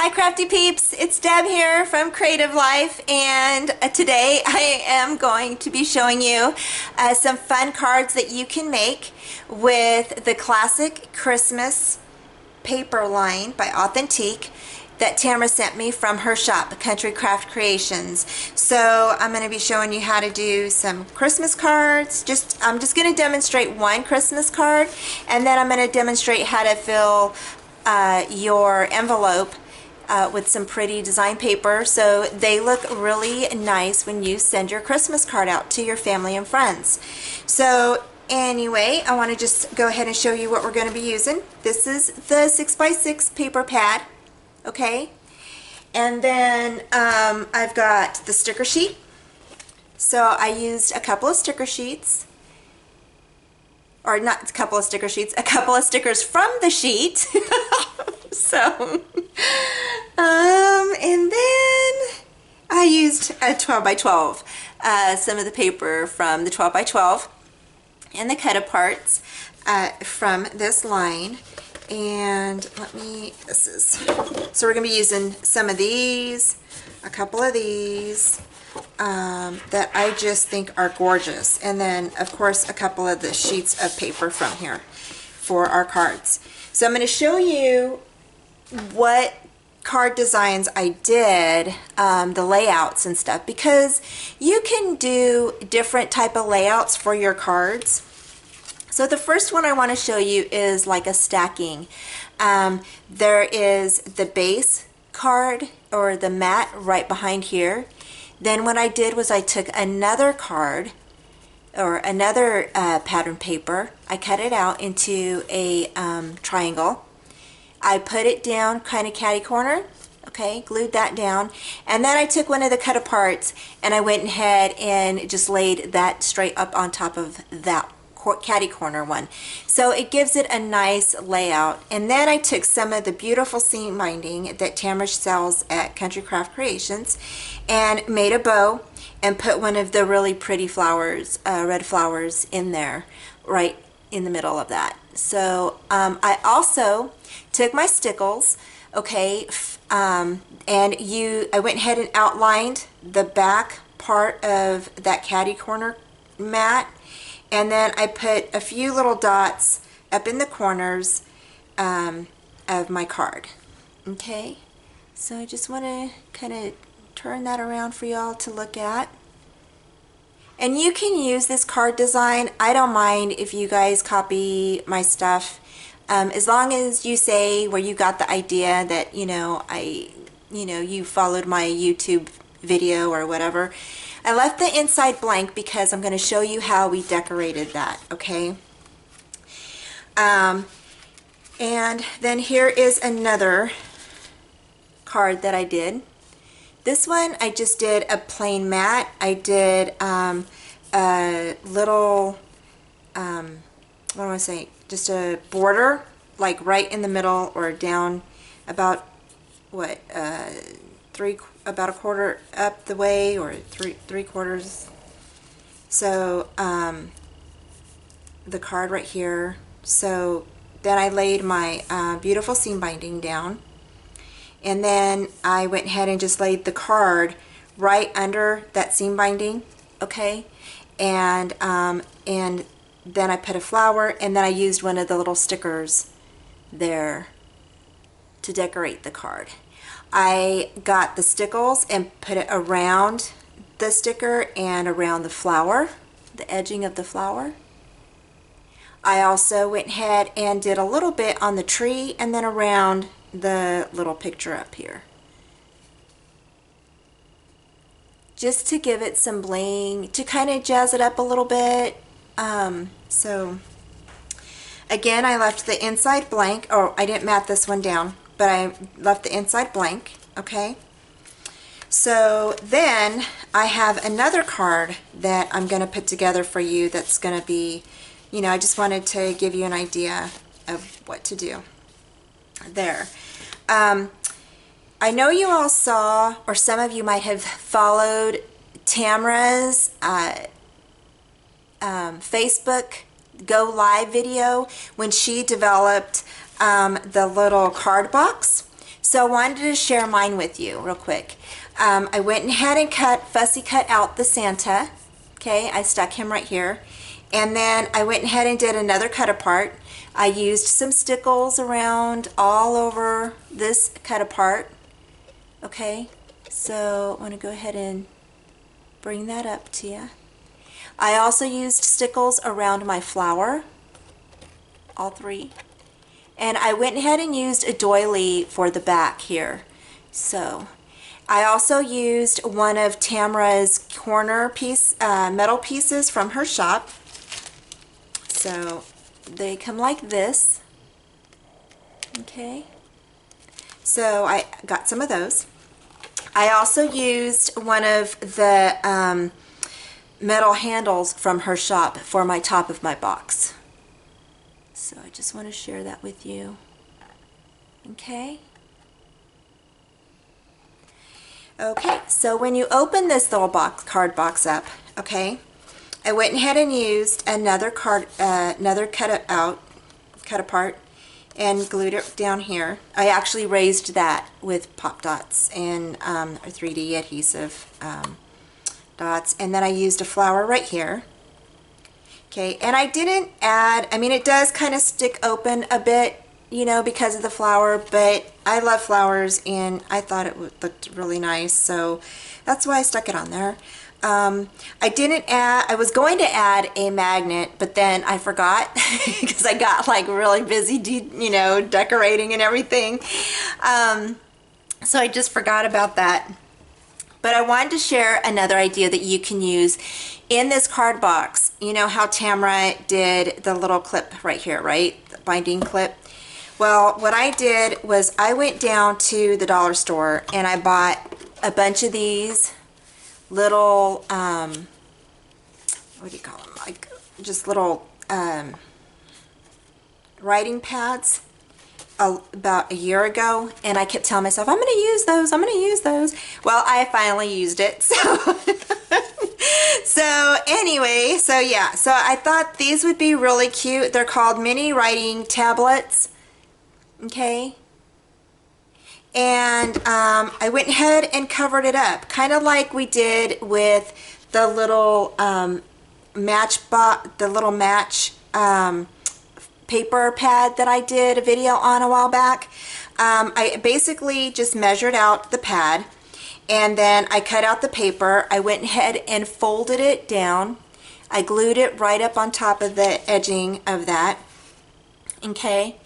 Hi crafty peeps, it's Deb here from Creative Life, and today I am going to be showing you some fun cards that you can make with the classic Christmas paper line by Authentique that Tamara sent me from her shop, Country Craft Creations. So I'm going to be showing you how to do some Christmas cards. I'm just going to demonstrate one Christmas card, and then I'm going to demonstrate how to fill your envelope with some pretty design paper so they look really nice when you send your Christmas card out to your family and friends. So anyway, I want to just go ahead and show you what we're going to be using. This is the 6x6 paper pad, okay? And then I've got the sticker sheet. So I used a couple of sticker sheets, or not a couple of sticker sheets, a couple of stickers from the sheet. So, and then I used a 12 by 12, some of the paper from the 12 by 12 and the cut aparts from this line. And so we're going to be using some of these, a couple of these that I just think are gorgeous. And then, of course, a couple of the sheets of paper from here for our cards. So I'm going to show you what card designs I did, the layouts and stuff, because you can do different type of layouts for your cards. So the first one I want to show you is like a stacking. There is the base card or the mat right behind here. Then what I did was I took another card or another pattern paper. I cut it out into a triangle. I put it down kind of catty corner, okay, glued that down, and then I took one of the cut aparts and I went ahead and just laid that straight up on top of that catty corner one. So it gives it a nice layout. And then I took some of the beautiful seam binding that Tamara sells at Country Craft Creations and made a bow and put one of the really pretty flowers, red flowers, in there right in the middle of that. So I also took my stickles, okay, and I went ahead and outlined the back part of that catty corner mat, and then I put a few little dots up in the corners of my card. Okay, so I just want to kind of turn that around for y'all to look at. And you can use this card design. I don't mind if you guys copy my stuff, as long as you say where you got the idea that, you followed my YouTube video or whatever. I left the inside blank because I'm going to show you how we decorated that, okay? And then here is another card that I did. This one I just did a plain mat. I did a little, what do I want to say, just a border, like right in the middle or down about, what, about a quarter up the way, or three quarters. So the card right here. So then I laid my beautiful seam binding down, and then I went ahead and just laid the card right under that seam binding, okay? And then I put a flower, and then I used one of the little stickers there to decorate the card. I got the stickles and put it around the sticker and around the flower, the edging of the flower. I also went ahead and did a little bit on the tree and then around the little picture up here, just to give it some bling, to kind of jazz it up a little bit. So again, I left the inside blank. Oh, I didn't mat this one down, but I left the inside blank, okay? So then I have another card that I'm going to put together for you that's going to be, I just wanted to give you an idea of what to do there. I know you all saw, or some of you might have followed Tamara's Facebook Go Live video when she developed the little card box. So I wanted to share mine with you real quick. I went ahead and fussy cut out the Santa. Okay, I stuck him right here. And then I went ahead and did another cut apart. I used some stickles around all over this cut apart. Okay, so I want to go ahead and bring that up to you. I also used stickles around my flower, all three. And I went ahead and used a doily for the back here. So I also used one of Tamara's corner metal pieces from her shop. So they come like this. Okay. So I got some of those. I also used one of the metal handles from her shop for my top of my box. So I just want to share that with you. Okay. Okay, so when you open this little card box up, okay, I went ahead and used another cut apart, and glued it down here. I actually raised that with pop dots and or 3D adhesive dots, and then I used a flower right here. Okay, and I didn't add, I mean, it does kind of stick open a bit, you know, because of the flower, but I love flowers and I thought it looked really nice, so that's why I stuck it on there. I was going to add a magnet, but then I forgot because I got like really busy, you know, decorating and everything. So I just forgot about that. But I wanted to share another idea that you can use in this card box. You know how Tamara did the little clip right here, right? The binding clip. Well, what I did was I went down to the dollar store and I bought a bunch of these little, what do you call them? Like just little writing pads about a year ago, and I kept telling myself, I'm going to use those, I'm going to use those. Well, I finally used it. So anyway, so yeah, so I thought these would be really cute. They're called mini writing tablets. Okay. And I went ahead and covered it up, kind of like we did with the little match paper pad that I did a video on a while back. I basically just measured out the pad, and then I cut out the paper. I went ahead and folded it down. I glued it right up on top of the edging of that. Okay,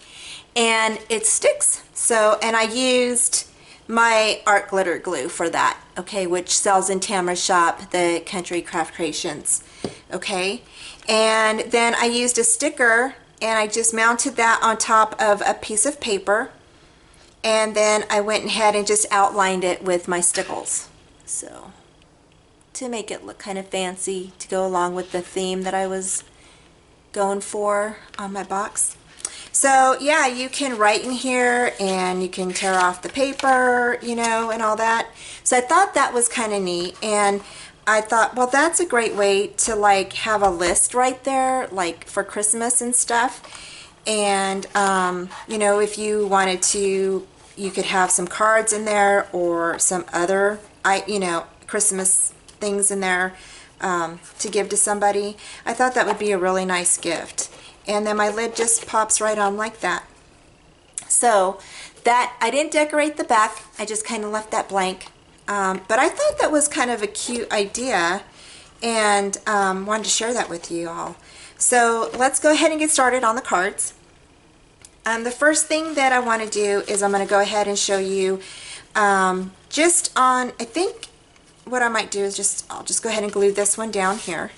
and it sticks. So, and I used my art glitter glue for that, okay, which sells in Tamara's shop, the Country Craft Creations. Okay, and then I used a sticker and I just mounted that on top of a piece of paper, and then I went ahead and just outlined it with my stickles, so to make it look kind of fancy to go along with the theme that I was going for on my box. So yeah, you can write in here and you can tear off the paper, you know, and all that. So I thought that was kind of neat, and I thought, well, that's a great way to like have a list right there, like for Christmas and stuff. And you know, if you wanted to, you could have some cards in there or some other, you know, Christmas things in there to give to somebody. I thought that would be a really nice gift. And then my lid just pops right on like that. So that, I didn't decorate the back, I just kind of left that blank. But I thought that was kind of a cute idea, and wanted to share that with you all. So let's go ahead and get started on the cards. The first thing that I want to do is I'm going to go ahead and show you just on, I think what I might do is I'll just go ahead and glue this one down here.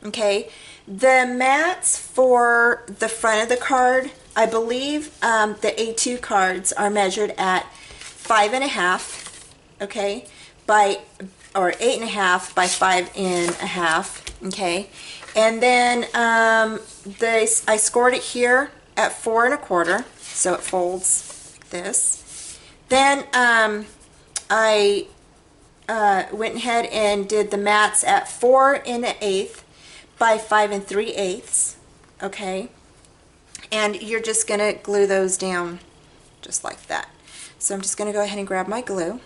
Okay, the mats for the front of the card, I believe the A2 cards are measured at 5.5. Okay, or 8.5 by 5.5. Okay, and then I scored it here at 4.25, so it folds like this. Then I went ahead and did the mats at 4.125 by 5.375. Okay, and you're just gonna glue those down just like that. So I'm just going to go ahead and grab my glue.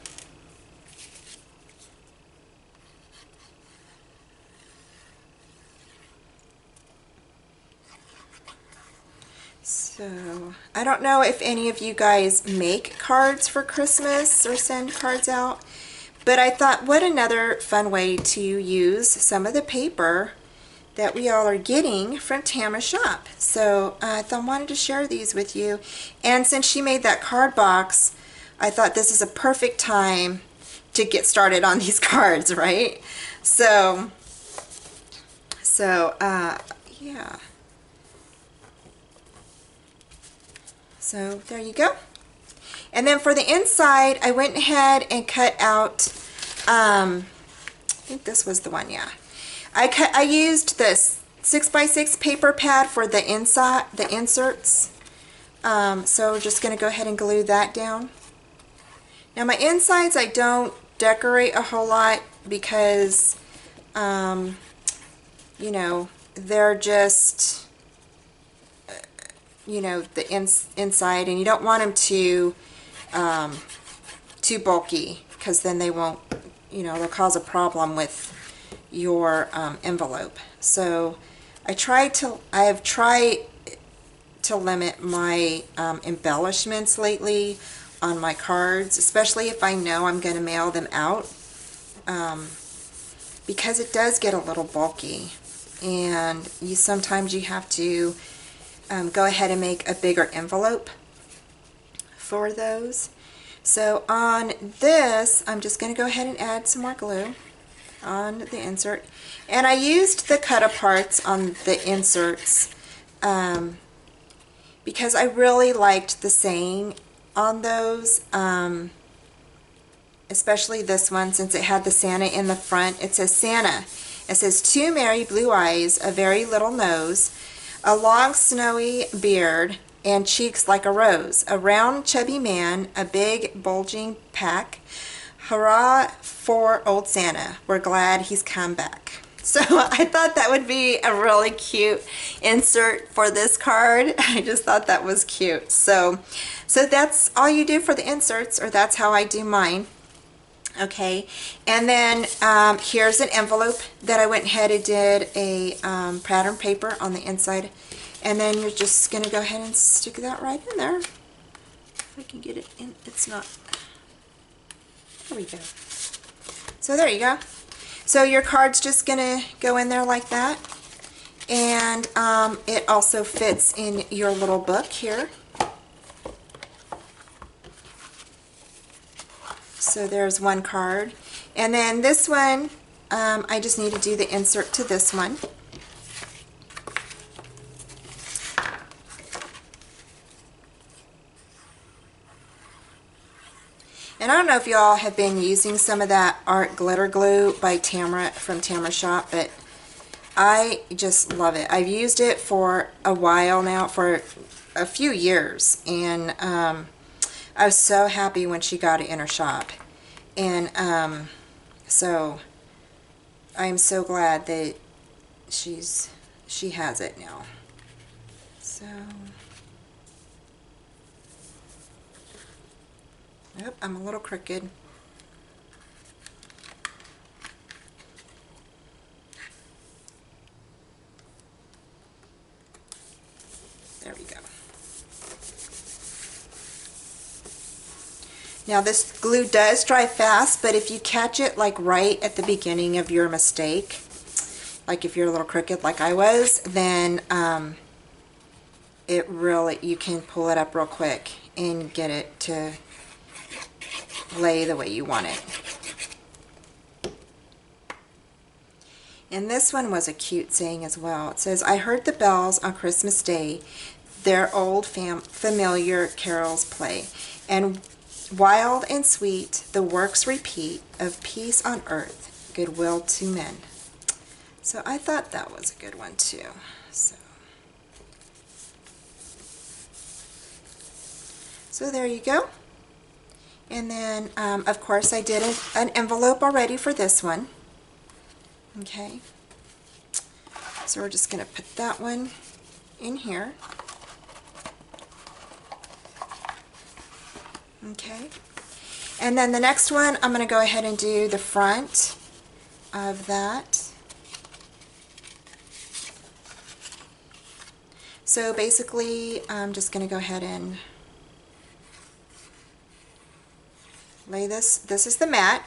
So I don't know if any of you guys make cards for Christmas or send cards out, but I thought what another fun way to use some of the paper that we all are getting from Tamara's shop. So I thought I wanted to share these with you. And since she made that card box, I thought this is a perfect time to get started on these cards, right? So yeah. So there you go. And then for the inside, I went ahead and cut out, I think this was the one, yeah. I used this 6x6 paper pad for the inside, the inserts. So we're just going to go ahead and glue that down. Now my insides I don't decorate a whole lot because, you know, they're just, you know, the inside, and you don't want them too bulky, because then they won't, you know, they'll cause a problem with your envelope. So I have tried to limit my embellishments lately on my cards, especially if I know I'm going to mail them out, because it does get a little bulky, and sometimes you have to go ahead and make a bigger envelope for those. So on this, I'm just going to go ahead and add some more glue on the insert. And I used the cut-aparts on the inserts because I really liked the saying on those, especially this one, since it had the Santa in the front. It says Santa. It says, "Two merry blue eyes, a very little nose, a long snowy beard, and cheeks like a rose, a round chubby man, a big bulging pack. Hurrah for old Santa, we're glad he's come back." So I thought that would be a really cute insert for this card. I just thought that was cute. So that's all you do for the inserts, or that's how I do mine. Okay, and then here's an envelope that I went ahead and did a pattern paper on the inside, and then you're just going to go ahead and stick that right in there. If I can get it in, it's not, there we go. So there you go. So your card's just going to go in there like that, and it also fits in your little book here. So there's one card, and then this one, I just need to do the insert to this one. And I don't know if y'all have been using some of that art glitter glue by Tamara from Tamara's shop, but I just love it. I've used it for a while now, for a few years, and I was so happy when she got it in her shop. And so I'm so glad that she has it now. So, yep, I'm a little crooked. There we go. Now this glue does dry fast, but if you catch it like right at the beginning of your mistake, like if you're a little crooked like I was, then you can pull it up real quick and get it to lay the way you want it. And this one was a cute saying as well. It says, "I heard the bells on Christmas Day, their old familiar carols play, and wild and sweet the works repeat of peace on earth, goodwill to men." So I thought that was a good one too. So there you go. And then of course I did an envelope already for this one. Okay. So we're just going to put that one in here. Okay. And then the next one, I'm going to go ahead and do the front of that. So basically, I'm just going to go ahead and lay this. This is the mat.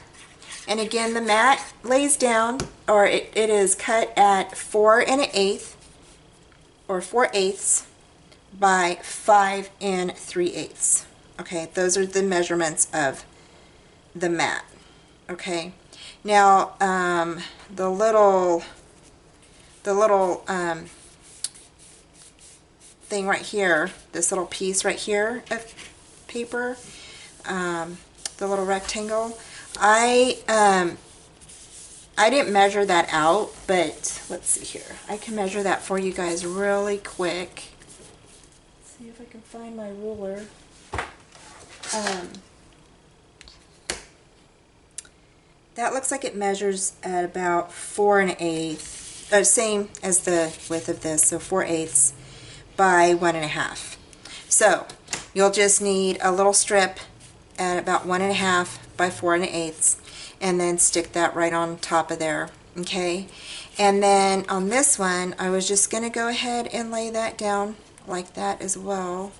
And again, the mat lays down, or it is cut at 4 1/8 or 4/8 by 5 3/8. Okay, those are the measurements of the mat. Okay, now the little thing right here, this little piece right here of paper, the little rectangle, I didn't measure that out, but let's see here. I can measure that for you guys really quick. Let's see if I can find my ruler. That looks like it measures at about 4 1/8, same as the width of this, so 4/8 by 1 1/2. So you'll just need a little strip at about 1 1/2 by 4 1/8, and then stick that right on top of there. Okay, and then on this one, I was just going to go ahead and lay that down like that as well.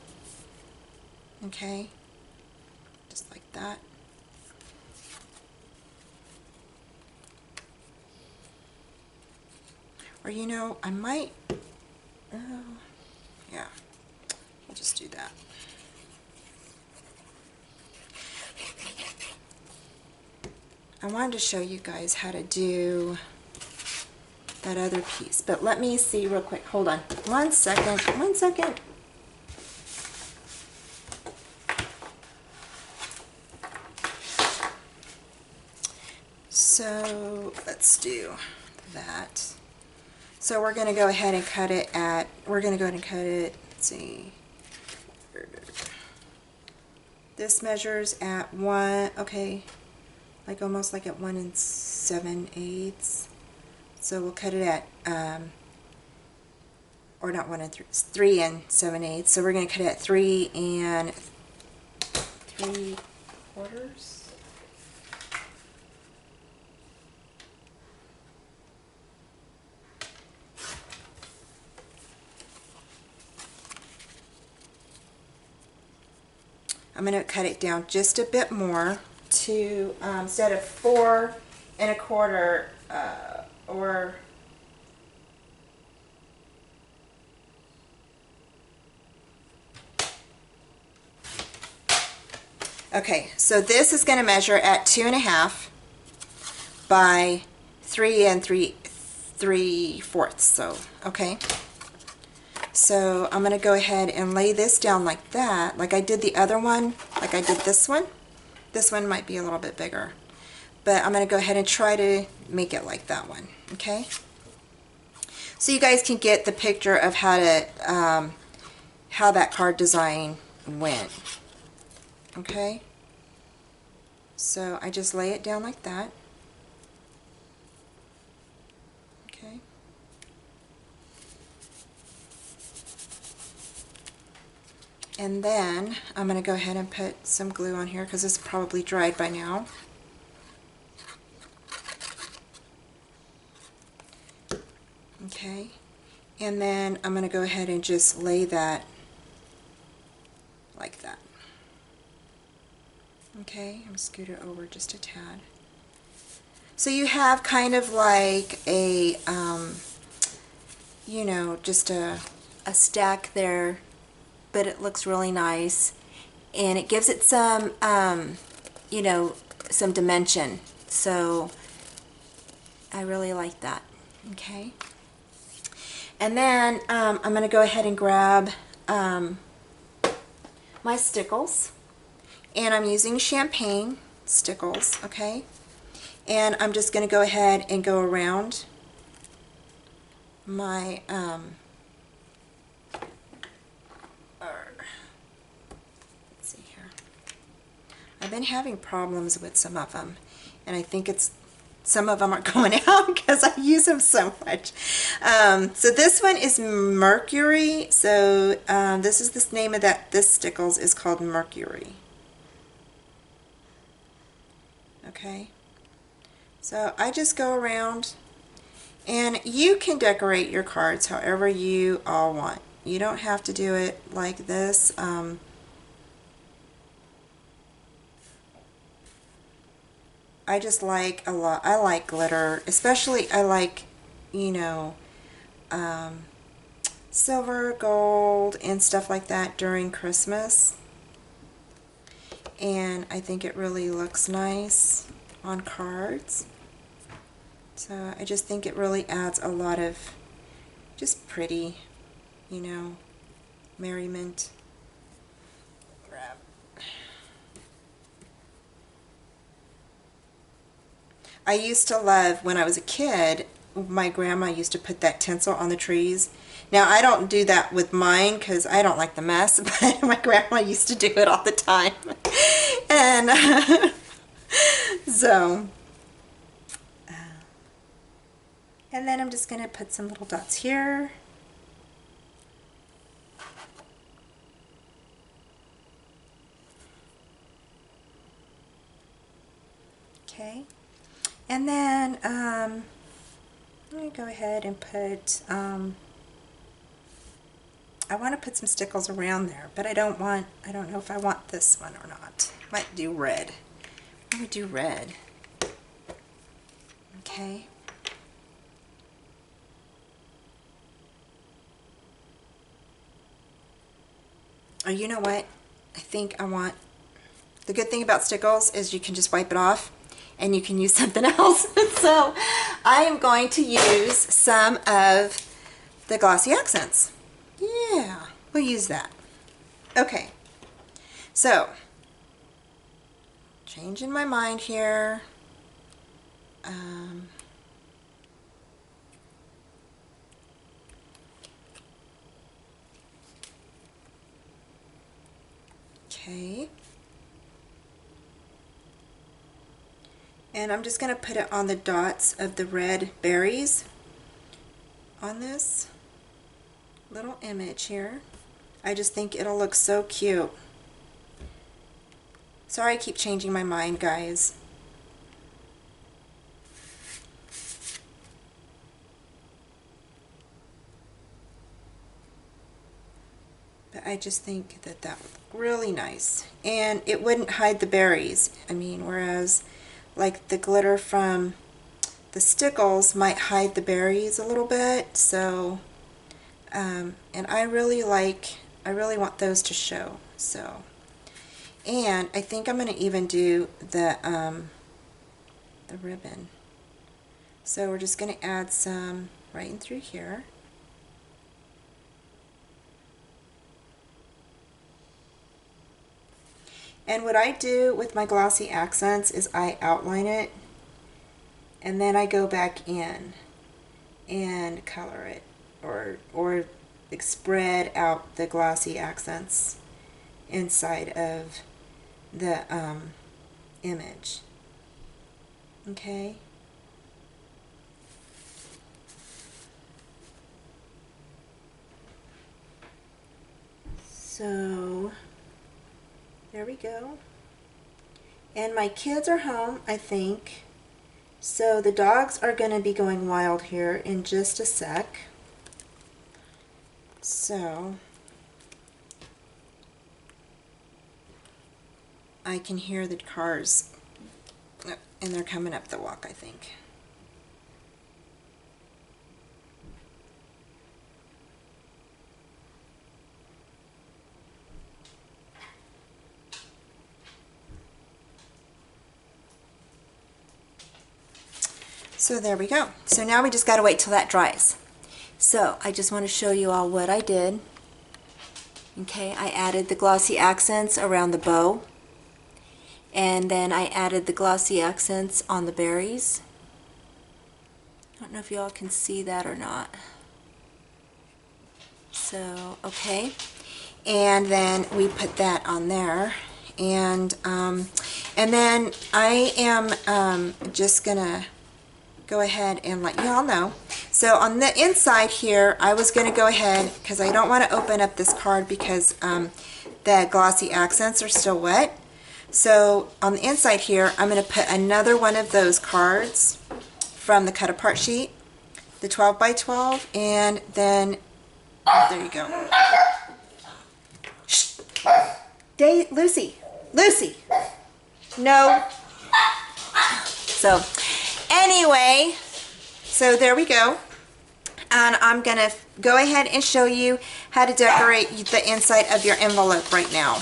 Okay, just like that. Or you know, I might, yeah, I'll just do that. I wanted to show you guys how to do that other piece, but let me see real quick. Hold on. 1 second. 1 second. So let's do that. So we're going to go ahead and cut it at, let's see. This measures at 1, okay, like almost like at 1 7/8. So we'll cut it at, or not 1 3 7/8. So we're going to cut it at 3 3/4. I'm going to cut it down just a bit more to, instead of 4 1/4, or okay, so this is going to measure at 2 1/2 by 3 3/4. So, okay. So I'm going to go ahead and lay this down like that, like I did the other one, like I did this one. This one might be a little bit bigger, but I'm going to go ahead and try to make it like that one, okay? So you guys can get the picture of how to, how that card design went, okay? So I just lay it down like that. Okay. And then I'm going to go ahead and put some glue on here because it's probably dried by now. Okay. And then I'm going to go ahead and just lay that like that. Okay, I'm going to scoot it over just a tad. So you have kind of like a, you know, just a stack there, but it looks really nice, and it gives it some, you know, some dimension. So I really like that. Okay. And then I'm going to go ahead and grab my stickles, and I'm using champagne stickles. Okay. And I'm just going to go ahead and go around my let's see here. I've been having problems with some of them, and I think it's some of them are going out because I use them so much. So this one is Mercury. So this is the name of that. This stickles is called Mercury. Okay, so I just go around, and you can decorate your cards however you all want. You don't have to do it like this. I just like a lot. I like glitter, especially I like, you know, silver, gold, and stuff like that during Christmas. And I think it really looks nice on cards. So I just think it really adds a lot of just pretty, you know, merriment. Grab. I used to love, when I was a kid, my grandma used to put that tinsel on the trees. Now, I don't do that with mine because I don't like the mess, but my grandma used to do it all the time. And so, and then I'm just going to put some little dots here. Okay. And then I'm going to go ahead and put, I want to put some stickles around there, but I don't know if I want this one or not. Might do red. I'm going to do red. Okay. Oh, you know what? I think I want, the good thing about stickles is you can just wipe it off and you can use something else. So I am going to use some of the glossy accents. Yeah, we'll use that. Okay, so changing my mind here. Okay. And I'm just going to put it on the dots of the red berries on this little image here. I just think it'll look so cute. Sorry I keep changing my mind, guys. But I just think that that would look really nice. And it wouldn't hide the berries. I mean, whereas like the glitter from the stickles might hide the berries a little bit. So, and I really want those to show. So, and I think I'm going to even do the ribbon. So we're just going to add some right in through here. And what I do with my glossy accents is I outline it and then I go back in and color it or spread out the glossy accents inside of the image. Okay? So there we go. And my kids are home, I think. So the dogs are going to be going wild here in just a sec. So I can hear the cars, and they're coming up the walk, I think. So there we go. So now we just got to wait till that dries. So I just want to show you all what I did. Okay, I added the glossy accents around the bow. And then I added the glossy accents on the berries. I don't know if y'all can see that or not. So, okay. And then we put that on there. And then I am just going to go ahead and let you all know. So on the inside here, I was going to go ahead, because I don't want to open up this card because the glossy accents are still wet. So on the inside here, I'm going to put another one of those cards from the cut apart sheet, the 12 by 12, and then, there you go. Shh. Lucy, no. So anyway, so there we go. And I'm going to go ahead and show you how to decorate the inside of your envelope right now.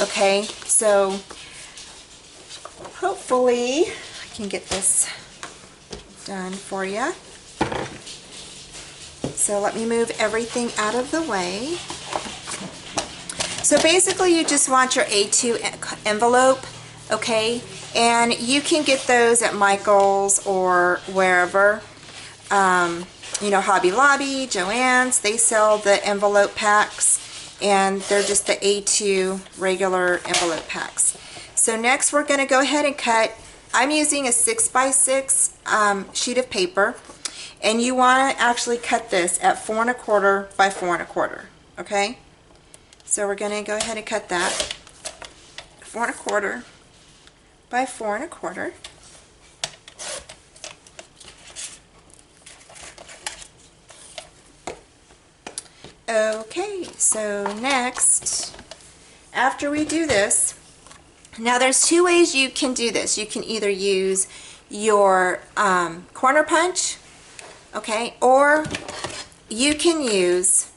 Okay, so hopefully I can get this done for you. So let me move everything out of the way. So basically you just want your A2 envelope, okay? And you can get those at Michael's or wherever. You know, Hobby Lobby, Joann's, they sell the envelope packs, and they're just the A2 regular envelope packs. So next we're going to go ahead and cut. I'm using a 6x6 sheet of paper, and you want to actually cut this at 4 1/4 by 4 1/4, okay? So we're going to go ahead and cut that 4 1/4 by 4 1/4. Okay, so next, after we do this, now there's two ways you can do this. You can either use your corner punch, okay, or you can use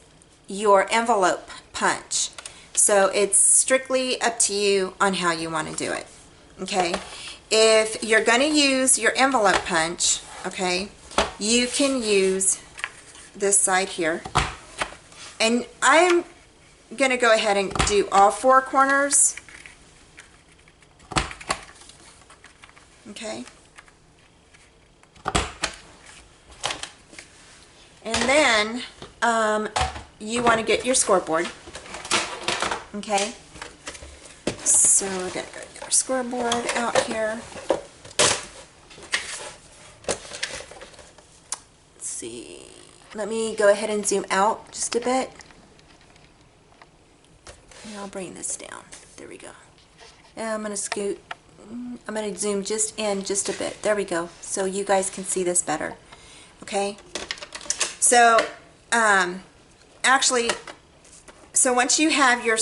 your envelope punch. So it's strictly up to you on how you want to do it, okay. If you're going to use your envelope punch, okay, you can use this side here. And I'm going to go ahead and do all 4 corners. Okay. And then you want to get your scoreboard. Okay. So we're going to go get our scoreboard out here. Let's see. Let me go ahead and zoom out just a bit. And I'll bring this down. There we go. And I'm going to scoot. I'm going to zoom just in just a bit. There we go. So you guys can see this better. Okay. So actually, so once you have your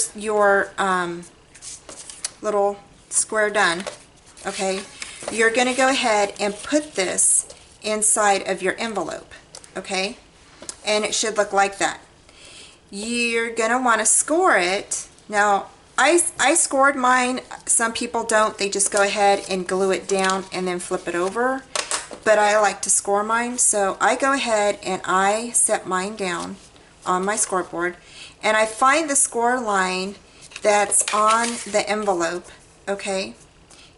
little square done, okay, you're going to go ahead and put this inside of your envelope. Okay. And it should look like that. You're going to want to score it. Now, I scored mine. Some people don't. They just go ahead and glue it down and then flip it over. But I like to score mine. So I go ahead and I set mine down on my scoreboard. And I find the score line that's on the envelope. Okay.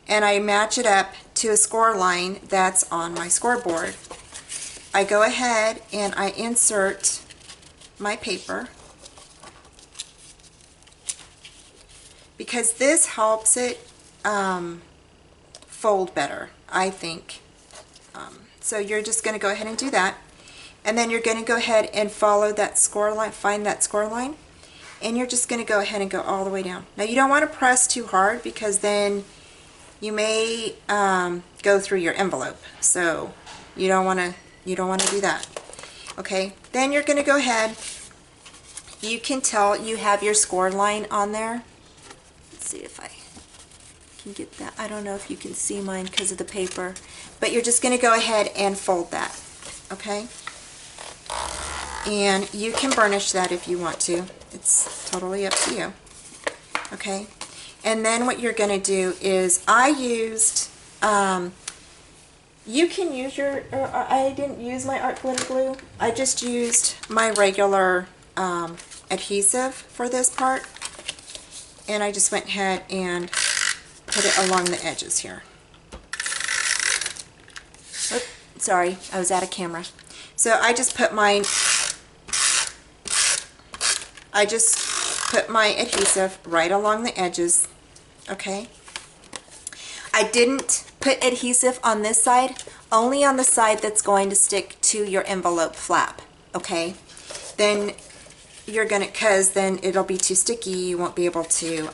And I match it up to a score line that's on my scoreboard. I go ahead and I insert my paper because this helps it fold better, I think. So you're just going to go ahead and do that, and then you're going to go ahead and follow that score line, find that score line, and you're just going to go ahead and go all the way down. Now you don't want to press too hard because then you may go through your envelope, so you don't want to do that. Okay, then you're going to go ahead. You can tell you have your score line on there. Let's see if I can get that. I don't know if you can see mine because of the paper, but you're just going to go ahead and fold that. Okay, and you can burnish that if you want to. It's totally up to you. Okay, and then what you're going to do is I used you can use your, I didn't use my art glitter glue. I just used my regular adhesive for this part. And I just went ahead and put it along the edges here. Oops, sorry, I was out of camera. So I just put my adhesive right along the edges. Okay. I didn't put adhesive on this side, only on the side that's going to stick to your envelope flap, okay? Then you're gonna, cause then it'll be too sticky, you won't be able to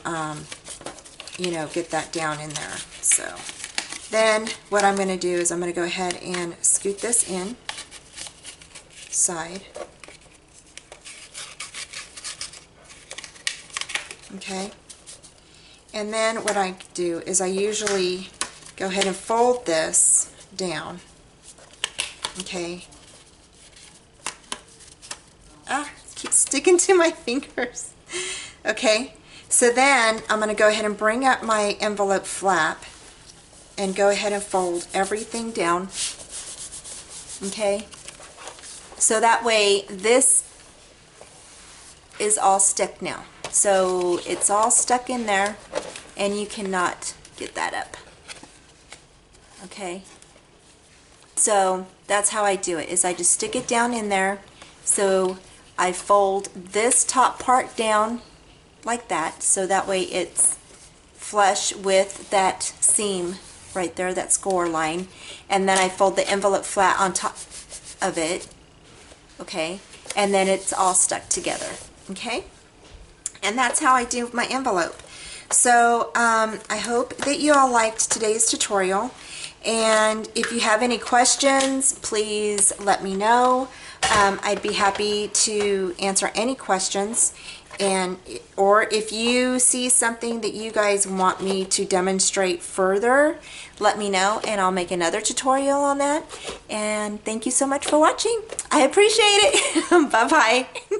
you know, get that down in there. So then what I'm going to do is I'm going to go ahead and scoot this in side. Okay. And then what I do is I usually go ahead and fold this down. Okay. Ah, it keeps sticking to my fingers. Okay. So then I'm going to go ahead and bring up my envelope flap and go ahead and fold everything down. Okay. So that way this is all stuck now. So it's all stuck in there and you cannot get that up. Okay. So that's how I do it, is I just stick it down in there. So I fold this top part down like that, so that way it's flush with that seam right there, that score line, and then I fold the envelope flat on top of it. Okay, and then it's all stuck together. Okay, and that's how I do my envelope. So I hope that you all liked today's tutorial, and if you have any questions, please let me know. I'd be happy to answer any questions, and or if you see something that you guys want me to demonstrate further, let me know and I'll make another tutorial on that. And thank you so much for watching. I appreciate it. Bye-bye.